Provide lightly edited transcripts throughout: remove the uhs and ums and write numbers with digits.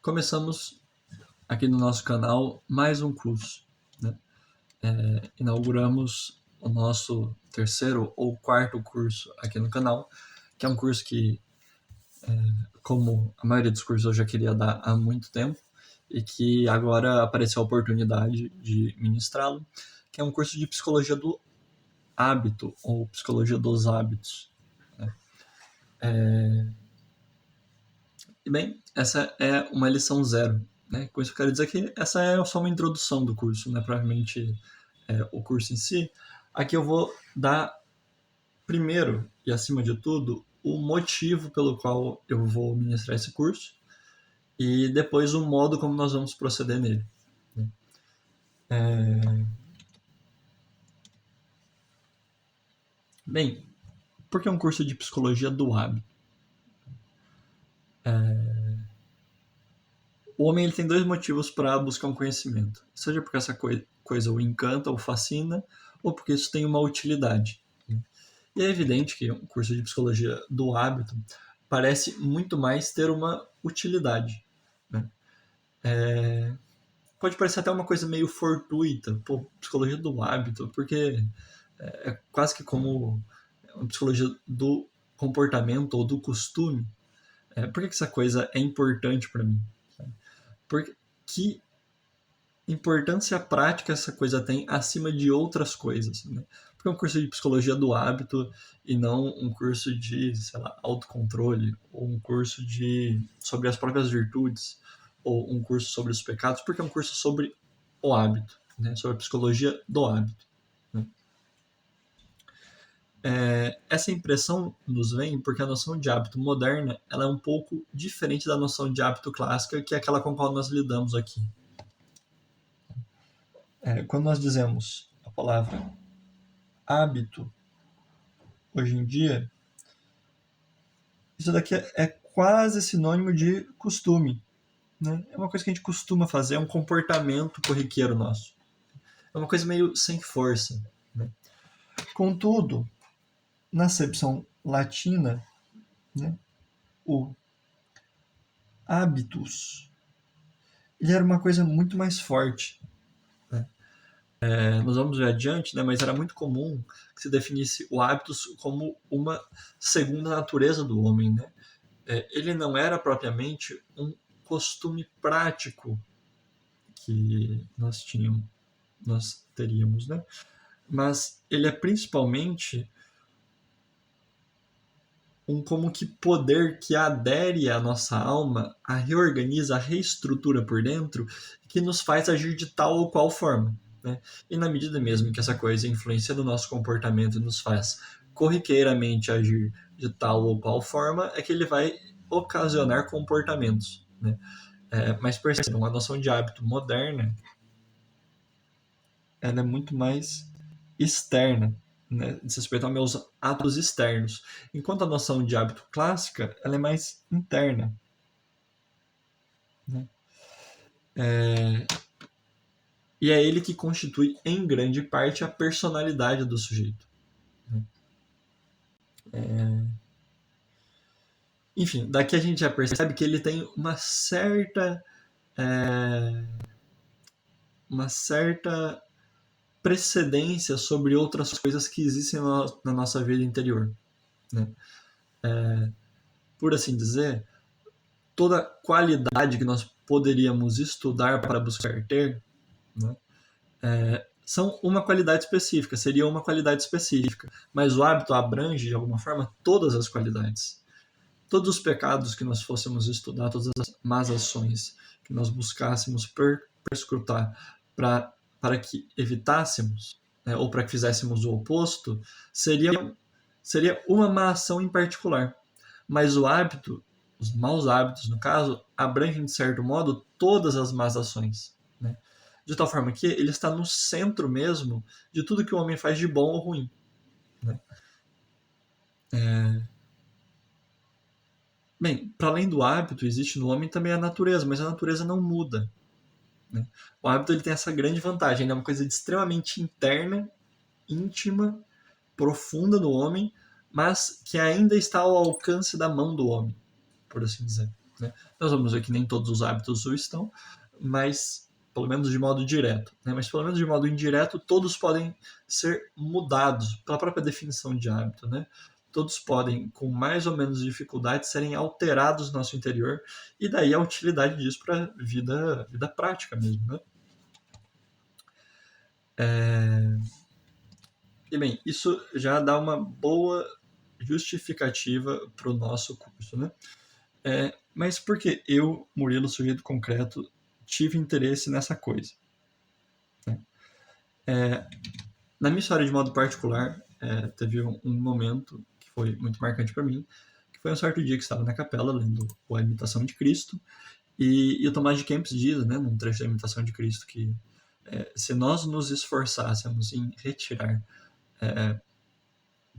começamos aqui no nosso canal mais um curso, né? Inauguramos o nosso terceiro ou quarto curso aqui no canal, que é um curso que, como a maioria dos cursos eu já queria dar há muito tempo, e que agora apareceu a oportunidade de ministrá-lo, que é um curso de Psicologia do Hábito, ou Psicologia dos Hábitos, né? E bem, essa é uma lição zero, né? Com isso eu quero dizer que essa é só uma introdução do curso, né? Provavelmente o curso em si. Aqui eu vou dar primeiro e acima de tudo o motivo pelo qual eu vou ministrar esse curso e depois o modo como nós vamos proceder nele, né? Bem, por que um curso de Psicologia do Hábito? O homem ele tem dois motivos para buscar um conhecimento, seja porque essa coisa o encanta, o fascina, ou porque isso tem uma utilidade, né? E é evidente que um curso de Psicologia do Hábito parece muito mais ter uma utilidade, né? Pode parecer até uma coisa meio fortuita, pô, Psicologia do Hábito, porque é quase que como uma Psicologia do comportamento ou do costume. Por que essa coisa é importante para mim? Porque que importância prática essa coisa tem acima de outras coisas, né? Porque é um curso de Psicologia do Hábito e não um curso de, sei lá, autocontrole, ou um curso sobre as próprias virtudes, ou um curso sobre os pecados, porque é um curso sobre o hábito, né? Sobre a psicologia do hábito, né? Essa impressão nos vem porque a noção de hábito moderna ela é um pouco diferente da noção de hábito clássica, que é aquela com a qual nós lidamos aqui. Quando nós dizemos a palavra hábito, hoje em dia, isso daqui é quase sinônimo de costume, né? É uma coisa que a gente costuma fazer, é um comportamento corriqueiro nosso. É uma coisa meio sem força, né? Contudo, na acepção latina, né, o habitus, ele era uma coisa muito mais forte, né? Nós vamos ver adiante, né, mas era muito comum que se definisse o habitus como uma segunda natureza do homem, né? Ele não era propriamente um costume prático que nós teríamos, né? Mas ele é principalmente um como que poder que adere à nossa alma, a reorganiza, a reestrutura por dentro, que nos faz agir de tal ou qual forma, né? E na medida mesmo que essa coisa influencia no nosso comportamento e nos faz corriqueiramente agir de tal ou qual forma, é que ele vai ocasionar comportamentos, né? Mas percebam, a noção de hábito moderna ela é muito mais externa, né? Diz respeito aos meus atos externos, enquanto a noção de hábito clássica ela é mais interna, né? E é ele que constitui em grande parte a personalidade do sujeito, né? Enfim, daqui a gente já percebe que ele tem uma certa precedência sobre outras coisas que existem na nossa vida interior, né? Por assim dizer, toda qualidade que nós poderíamos estudar para buscar ter, né, são uma qualidade específica, seria uma qualidade específica, mas o hábito abrange, de alguma forma, todas as qualidades. Todos os pecados que nós fôssemos estudar, todas as más ações que nós buscássemos perscrutar para que evitássemos, né, ou para que fizéssemos o oposto, seria uma má ação em particular. Mas o hábito, os maus hábitos, no caso, abrangem, de certo modo, todas as más ações, né? De tal forma que ele está no centro mesmo de tudo que o homem faz de bom ou ruim, né? Bem, para além do hábito, existe no homem também a natureza, mas a natureza não muda, né? O hábito ele tem essa grande vantagem, ele é uma coisa extremamente interna, íntima, profunda no homem, mas que ainda está ao alcance da mão do homem, por assim dizer. né? Nós vamos ver que nem todos os hábitos o estão, mas pelo menos de modo direto, né? Mas pelo menos de modo indireto, todos podem ser mudados pela própria definição de hábito, né? Todos podem, com mais ou menos dificuldade, serem alterados no nosso interior, e daí a utilidade disso para a vida prática mesmo, né? E bem, isso já dá uma boa justificativa para o nosso curso, né? Mas por que eu, Murilo, sujeito concreto, tive interesse nessa coisa? Na minha história de modo particular, teve um momento que foi muito marcante para mim, que foi um certo dia que estava na capela lendo A Imitação de Cristo, e o Tomás de Kempis diz, né, num trecho da Imitação de Cristo, que se nós nos esforçássemos em retirar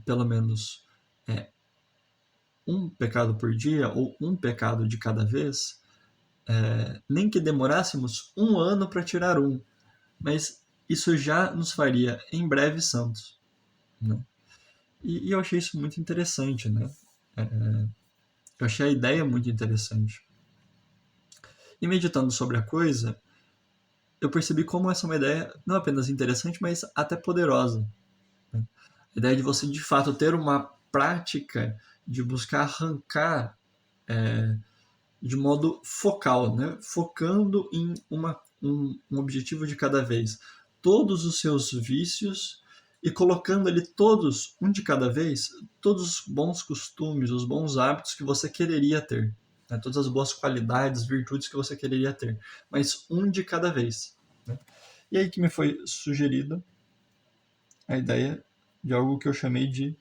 pelo menos um pecado por dia ou um pecado de cada vez, nem que demorássemos 1 ano para tirar um, mas isso já nos faria em breve santos, né? E eu achei isso muito interessante, né? Eu achei a ideia muito interessante. E meditando sobre a coisa, eu percebi como essa é uma ideia não apenas interessante, mas até poderosa, né? A ideia de você, de fato, ter uma prática de buscar arrancar de modo focal, né? Focando em um objetivo de cada vez, todos os seus vícios e colocando ali todos, um de cada vez, todos os bons costumes, os bons hábitos que você quereria ter, né? Todas as boas qualidades, virtudes que você quereria ter, mas um de cada vez, né? E aí que me foi sugerida a ideia de algo que eu chamei de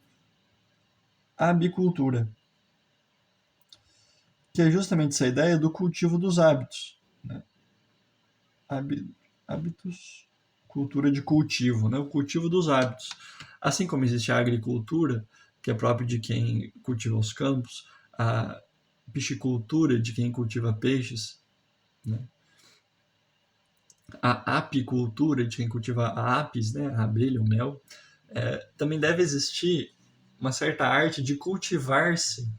abicultura, que é justamente essa ideia do cultivo dos hábitos, né? Hábitos, cultura de cultivo, né? O cultivo dos hábitos. Assim como existe a agricultura, que é própria de quem cultiva os campos, a piscicultura, de quem cultiva peixes, né? A apicultura, de quem cultiva a apis, né? A abelha, o mel. Também deve existir uma certa arte de cultivar-se,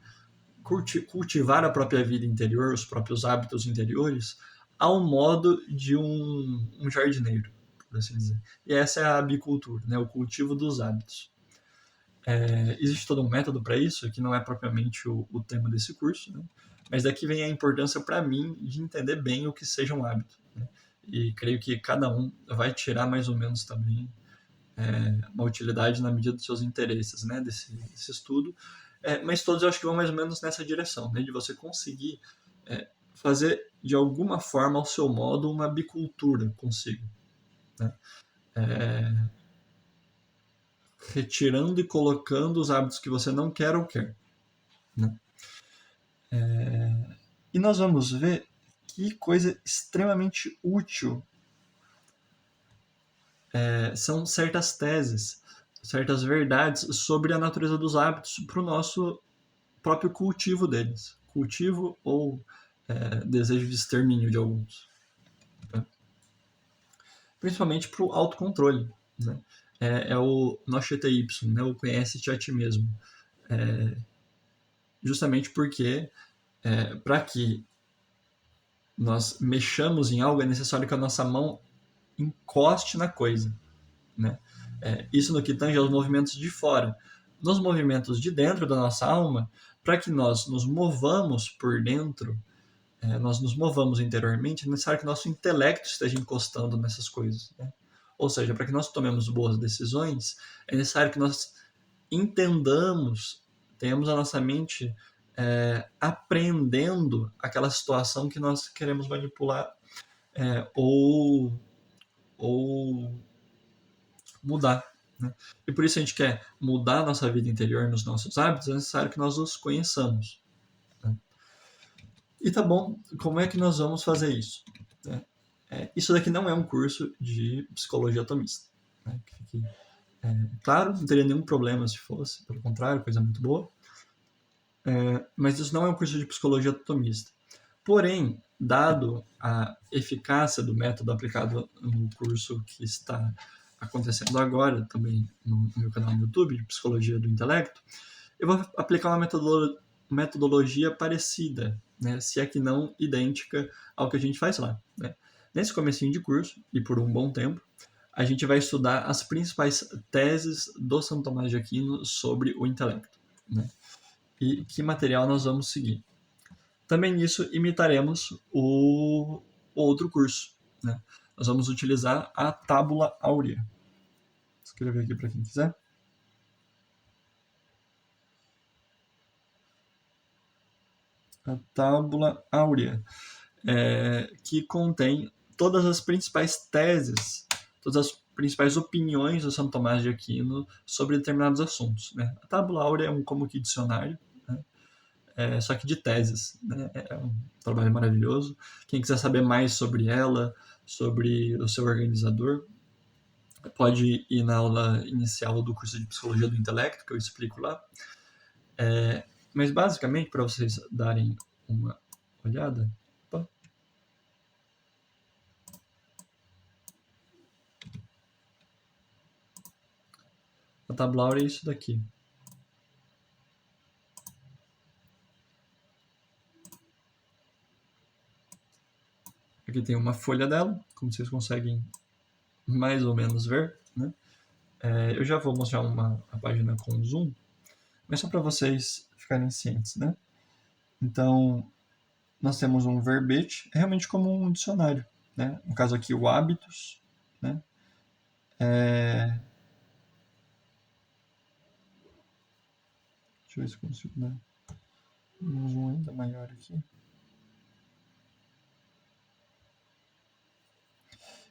cultivar a própria vida interior, os próprios hábitos interiores, ao modo de um jardineiro, por assim dizer. E essa é a abicultura, né? O cultivo dos hábitos. Existe todo um método para isso, que não é propriamente o tema desse curso, né? Mas daqui vem a importância para mim de entender bem o que seja um hábito, né? E creio que cada um vai tirar mais ou menos também uma utilidade na medida dos seus interesses, né, desse estudo. Mas todos eu acho que vão mais ou menos nessa direção, né, de você conseguir fazer de alguma forma ao seu modo uma bicultura consigo, né? Retirando e colocando os hábitos que você não quer ou quer, né? E nós vamos ver que coisa extremamente útil são certas teses, certas verdades sobre a natureza dos hábitos para o nosso próprio cultivo deles. Cultivo ou desejo de extermínio de alguns. Tá? Principalmente para o autocontrole, né? É o Noshete né? O conhece-te a ti mesmo. Justamente porque para que nós mexamos em algo é necessário que a nossa mão encoste na coisa, né? Isso no que tange aos movimentos de fora. Nos movimentos de dentro da nossa alma, para que nós nos movamos por dentro, nós nos movamos interiormente, é necessário que nosso intelecto esteja encostando nessas coisas, né? Ou seja, para que nós tomemos boas decisões, é necessário que nós entendamos, tenhamos a nossa mente aprendendo aquela situação que nós queremos manipular ou mudar, né? E por isso a gente quer mudar a nossa vida interior nos nossos hábitos, é necessário que nós os conheçamos, né? E tá bom, como é que nós vamos fazer isso? Isso daqui não é um curso de psicologia atomista, né? Que fique claro, não teria nenhum problema se fosse, pelo contrário, coisa muito boa. Mas isso não é um curso de psicologia atomista. Porém, dado a eficácia do método aplicado no curso que está acontecendo agora, também no meu canal no YouTube, de Psicologia do Intelecto, eu vou aplicar uma metodologia parecida, né? Se é que não idêntica ao que a gente faz lá, né? Nesse comecinho de curso, e por um bom tempo, a gente vai estudar as principais teses do Santo Tomás de Aquino sobre o intelecto, né? E que material nós vamos seguir. Também nisso imitaremos o outro curso, né? Nós vamos utilizar a Tábula Áurea. Vou escrever aqui para quem quiser. A Tábula Áurea, que contém todas as principais teses, todas as principais opiniões do Santo Tomás de Aquino sobre determinados assuntos, né? A Tábula Áurea é como que dicionário, né? Só que de teses, né? É um trabalho maravilhoso. Quem quiser saber mais sobre ela, sobre o seu organizador, pode ir na aula inicial do curso de Psicologia do Intelecto, que eu explico lá. Mas basicamente, para vocês darem uma olhada, a Tábula Áurea é isso daqui. Aqui tem uma folha dela, como vocês conseguem mais ou menos ver, né? Eu já vou mostrar a página com zoom, mas só para vocês ficarem cientes, né? Então, nós temos um verbete, realmente como um dicionário, né? No caso aqui, o hábitos, né? Deixa eu ver se eu consigo dar um zoom ainda maior aqui.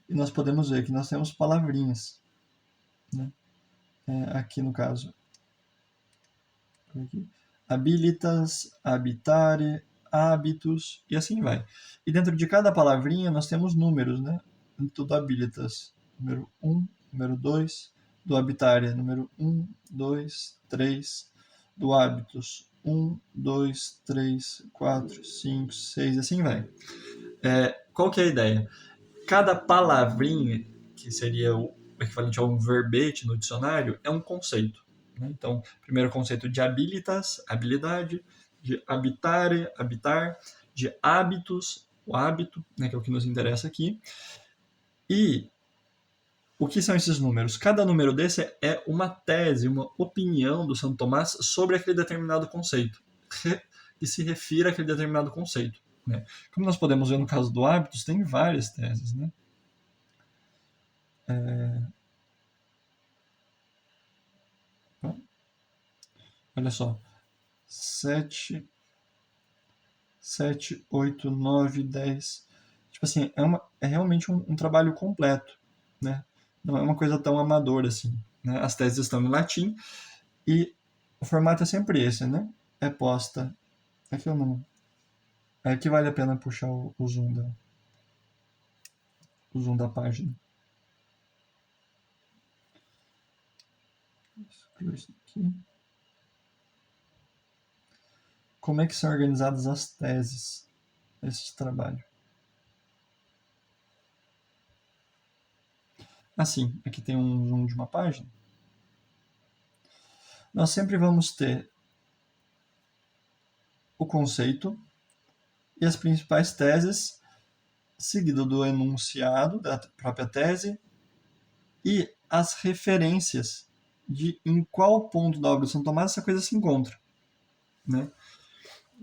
E nós podemos ver que nós temos palavrinhas, né? Aqui no caso, aqui, habilitas, habitare, hábitos, e assim vai. E dentro de cada palavrinha nós temos números, né? Do habilitas, número 1, número 2, do habitare, número 1, 2, 3, do hábitos, 1, 2, 3, 4, 5, 6, e assim vai. Qual que é a ideia? Cada palavrinha, que seria o equivalente a um verbete no dicionário, é um conceito, né? Então, primeiro conceito de habilitas, habilidade, de habitare, habitar, de hábitos, o hábito, né, que é o que nos interessa aqui. E o que são esses números? Cada número desse é uma tese, uma opinião do Santo Tomás sobre aquele determinado conceito, que se refira àquele determinado conceito, né? Como nós podemos ver no caso do hábitos, tem várias teses, né? Olha só, 7, 8, 9, 10. Tipo assim, é realmente um trabalho completo, né? Não é uma coisa tão amadora assim, né? As teses estão em latim e o formato é sempre esse, né? É posta. Aqui eu não. Aqui vale a pena puxar o zoom da página. Excluir isso aqui. Como é que são organizadas as teses desse trabalho? Assim, aqui tem um zoom de uma página. Nós sempre vamos ter o conceito e as principais teses, seguido do enunciado da própria tese e as referências de em qual ponto da obra de São Tomás essa coisa se encontra, né?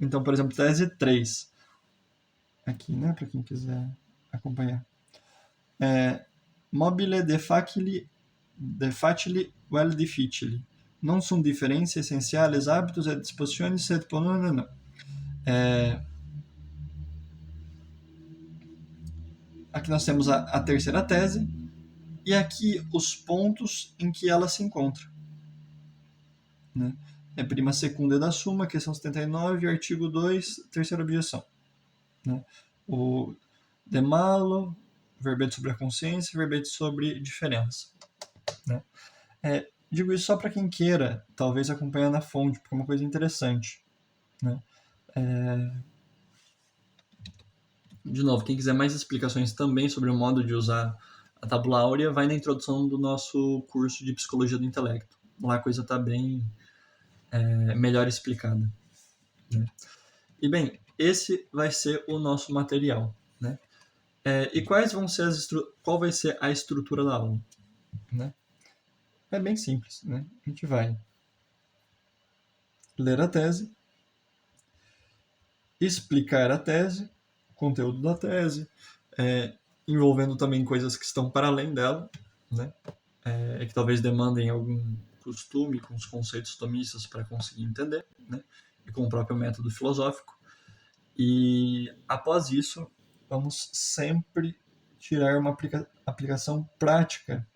Então, por exemplo, tese 3, aqui, né, para quem quiser acompanhar. Mobile de facili vel difficili. Non sunt differenze essenciales habitus et dispositiones sed ponendo. Aqui nós temos a terceira tese e aqui os pontos em que ela se encontra, né? Prima secunda da suma, questão 79, artigo 2, terceira objeção, né? O de malo, verbete sobre a consciência, verbete sobre diferença, né? Digo isso só para quem queira, talvez acompanhar na fonte, porque é uma coisa interessante, né? De novo, quem quiser mais explicações também sobre o modo de usar a Tábula Áurea, vai na introdução do nosso curso de Psicologia do Intelecto. Lá a coisa está bem melhor explicada, né? E bem, esse vai ser o nosso material, né? E quais vão ser qual vai ser a estrutura da aula, né? É bem simples, né? A gente vai ler a tese, explicar a tese, o conteúdo da tese, é, envolvendo também coisas que estão para além dela, né? Que talvez demandem algum costume com os conceitos tomistas para conseguir entender, né? E com o próprio método filosófico. E após isso, vamos sempre tirar uma aplicação prática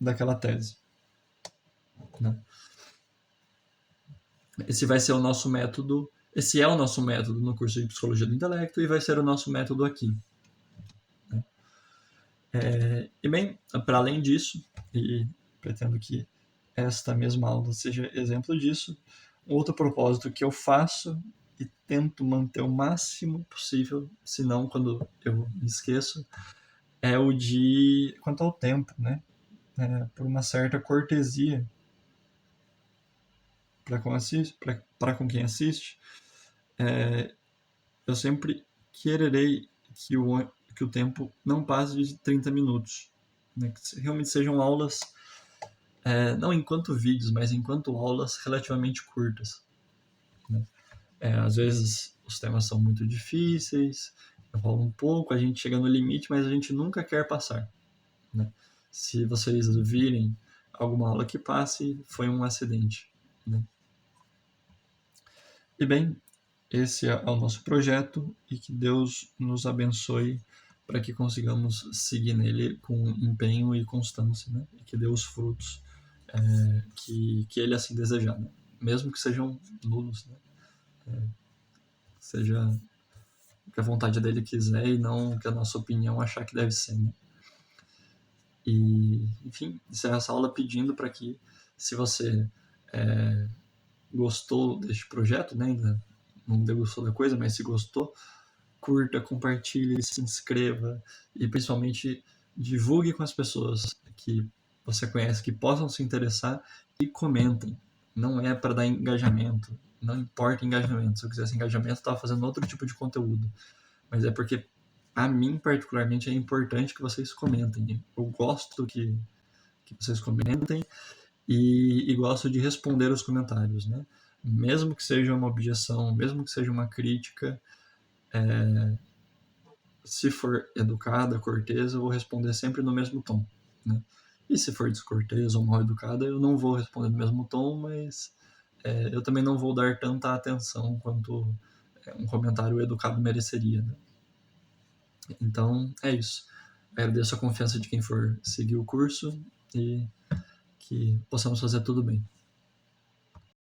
daquela tese, né? Esse vai ser o nosso método, esse é o nosso método no curso de Psicologia do Intelecto e vai ser o nosso método aqui, né? E bem, para além disso, e pretendo que esta mesma aula seja exemplo disso, um outro propósito que eu faço e tento manter o máximo possível, se não quando eu me esqueço, é o de quanto ao tempo, né? Por uma certa cortesia para com quem assiste, eu sempre quererei que o tempo não passe de 30 minutos, né? Que realmente sejam aulas, não enquanto vídeos, mas enquanto aulas relativamente curtas, né? Às vezes os temas são muito difíceis, enrola um pouco, a gente chega no limite, mas a gente nunca quer passar, né? Se vocês virem alguma aula que passe, foi um acidente, né? E bem, esse é o nosso projeto e que Deus nos abençoe para que consigamos seguir nele com empenho e constância, né? E que dê os frutos que ele assim desejar, né? Mesmo que sejam nulos, né? Seja o que a vontade dele quiser e não o que a nossa opinião achar que deve ser, né? E, enfim, encerro essa aula pedindo para que, se você gostou deste projeto, né? Ainda não degustou da coisa, mas se gostou, curta, compartilhe, se inscreva e principalmente divulgue com as pessoas que você conhece que possam se interessar e comentem. Não é para dar engajamento, não importa engajamento. Se eu quisesse engajamento, eu estava fazendo outro tipo de conteúdo. Mas é porque, a mim particularmente, é importante que vocês comentem. Eu gosto que vocês comentem e gosto de responder os comentários, né? Mesmo que seja uma objeção, mesmo que seja uma crítica, se for educada, cortês, eu vou responder sempre no mesmo tom, né? E se for descortês ou mal educada, eu não vou responder no mesmo tom, mas eu também não vou dar tanta atenção quanto um comentário educado mereceria, né? Então, é isso. Agradeço a confiança de quem for seguir o curso e que possamos fazer tudo bem.